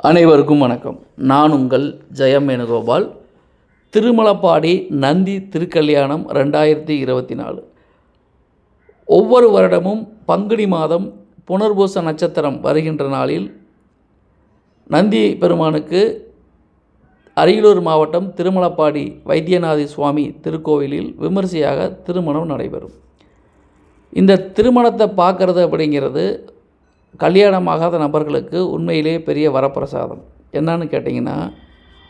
அனைவருக்கும் வணக்கம். நான் உங்கள் ஜெயம் வேணுகோபால். திருமலப்பாடி நந்தி திருக்கல்யாணம் 2024 ஒவ்வொரு வருடமும் பங்குனி மாதம் புனர்பூச நட்சத்திரம் வருகின்ற நாளில் நந்தி பெருமானுக்கு அரியலூர் மாவட்டம் திருமலப்பாடி வைத்தியநாத சுவாமி திருக்கோவிலில் விமரிசையாக திருமணம் நடைபெறும். இந்த திருமணத்தை பார்க்குறது அப்படிங்கிறது கல்யாணமாகாத நபர்களுக்கு உண்மையிலே பெரிய வரப்பிரசாதம். என்னன்னு கேட்டிங்கன்னா,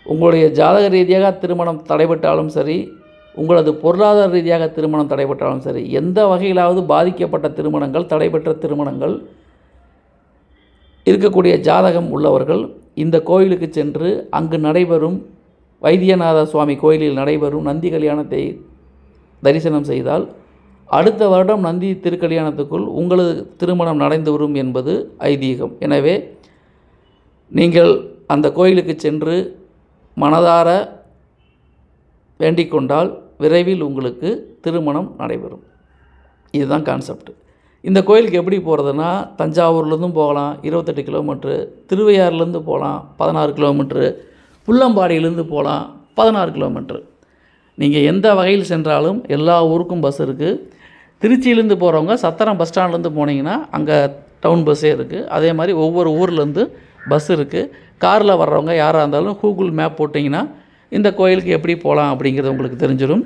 உங்களுடைய ஜாதக ரீதியாக திருமணம் தடைபட்டாலும் சரி, உங்களது பொருளாதார ரீதியாக திருமணம் தடைபட்டாலும் சரி, எந்த வகையிலாவது பாதிக்கப்பட்ட திருமணங்கள், தடைபெற்ற திருமணங்கள் இருக்கக்கூடிய ஜாதகம் உள்ளவர்கள் இந்த கோயிலுக்கு சென்று அங்கு நடைபெறும் வைத்தியநாத சுவாமி கோயிலில் நடைபெறும் நந்தி கல்யாணத்தை தரிசனம் செய்தால் அடுத்த வருடம் நந்தி திருக்கல்யாணத்துக்குள் உங்களது திருமணம் நடந்து வரும் என்பது ஐதீகம். எனவே நீங்கள் அந்த கோயிலுக்கு சென்று மனதார வேண்டிக் கொண்டால் விரைவில் உங்களுக்கு திருமணம் நடைபெறும். இதுதான் கான்செப்ட். இந்த கோயிலுக்கு எப்படி போகிறதுனா, தஞ்சாவூர்லேருந்தும் போகலாம் 28 கிலோமீட்ரு, திருவையாறுலேருந்து போகலாம் 16 கிலோமீட்ரு, புள்ளம்பாடியிலேருந்து போகலாம் 16 கிலோமீட்ரு. நீங்கள் எந்த வகையில் சென்றாலும் எல்லா ஊருக்கும் பஸ் இருக்குது. திருச்சியிலேருந்து போகிறவங்க சத்திரம் பஸ் ஸ்டாண்ட்லேருந்து போனீங்கன்னா அங்கே டவுன் பஸ்ஸே இருக்குது. அதே மாதிரி ஒவ்வொரு ஊர்லேருந்து பஸ் இருக்குது. காரில் வர்றவங்க யாராக இருந்தாலும் கூகுள் மேப் போட்டிங்கன்னா இந்த கோயிலுக்கு எப்படி போகலாம் அப்படிங்கிறது உங்களுக்கு தெரிஞ்சிடும்.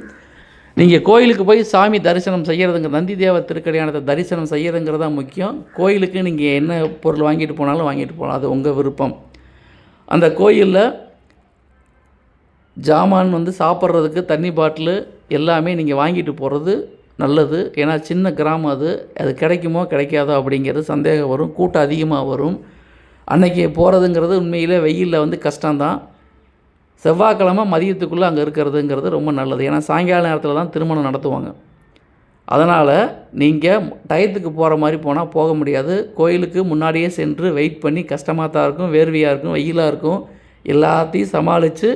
நீங்கள் கோயிலுக்கு போய் சாமி தரிசனம் செய்கிறதுங்க, நந்தி தேவ திருக்கல்யாணத்தை தரிசனம் செய்கிறதுங்கிறது தான் முக்கியம். கோயிலுக்கு நீங்கள் என்ன பொருள் வாங்கிட்டு போனாலும் வாங்கிட்டு போகலாம், அது உங்கள் விருப்பம். அந்த கோயிலில் ஜாமான் சாப்பிட்றதுக்கு தண்ணி பாட்டிலு எல்லாமே நீங்கள் வாங்கிட்டு போகிறது நல்லது. ஏன்னா சின்ன கிராமம், அது கிடைக்குமோ கிடைக்காதோ அப்படிங்கிறது சந்தேகம் வரும், கூட்டம் அதிகமாக வரும். அன்றைக்கி போகிறதுங்கிறது உண்மையிலே வெயிலில் கஷ்டம்தான். செவ்வாய்க்கிழமை மதியத்துக்குள்ளே அங்கே இருக்கிறதுங்கிறது ரொம்ப நல்லது. ஏன்னா சாயங்கால நேரத்தில் தான் திருமணம் நடத்துவாங்க. அதனால் நீங்கள் டயத்துக்கு போகிற மாதிரி போனால் போக முடியாது. கோயிலுக்கு முன்னாடியே சென்று வெயிட் பண்ணி கஷ்டமாக தான் இருக்கும், வேர்வையாக இருக்கும், வெயிலாக இருக்கும். எல்லாத்தையும் சமாளித்து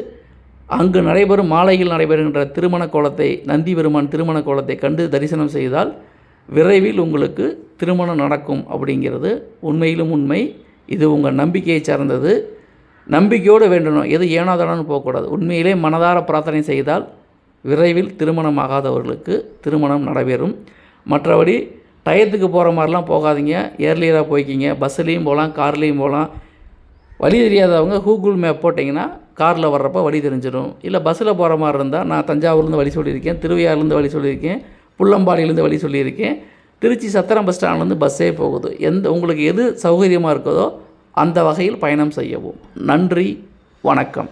அங்கு நடைபெறும் மாலையில் நடைபெறுகின்ற திருமண கோலத்தை, நந்தி பெருமான் திருமண கோலத்தை கண்டு தரிசனம் செய்தால் விரைவில் உங்களுக்கு திருமணம் நடக்கும் அப்படிங்கிறது உண்மையிலும் உண்மை. இது உங்கள் நம்பிக்கையை சார்ந்தது. நம்பிக்கையோடு வேண்டணும், எது ஏனாதானு போகக்கூடாது. உண்மையிலே மனதார பிரார்த்தனை செய்தால் விரைவில் திருமணம் ஆகாதவர்களுக்கு திருமணம் நடைபெறும். மற்றபடி டயத்துக்கு போகிற மாதிரிலாம் போகாதீங்க, ஏர்லியராக போய்க்கிங்க. பஸ்ஸுலேயும் போகலாம், கார்லேயும் போகலாம். வழி தெரியாதவங்க கூகுள் மேப் போட்டிங்கன்னா காரில் வர்றப்போ வழி தெரிஞ்சிடும். இல்லை பஸ்ஸில் போகிற மாதிரி இருந்தால் நான் தஞ்சாவூர்லேருந்து வழி சொல்லியிருக்கேன், திருவையாறுலேருந்து வழி சொல்லியிருக்கேன், புள்ளம்பாடியிலேருந்து வழி சொல்லியிருக்கேன், திருச்சி சத்திரம் பஸ் ஸ்டாண்ட்லேருந்து பஸ்ஸே போகுது. உங்களுக்கு எது சௌகரியமாக இருக்குதோ அந்த வகையில் பயணம் செய்யவும். நன்றி, வணக்கம்.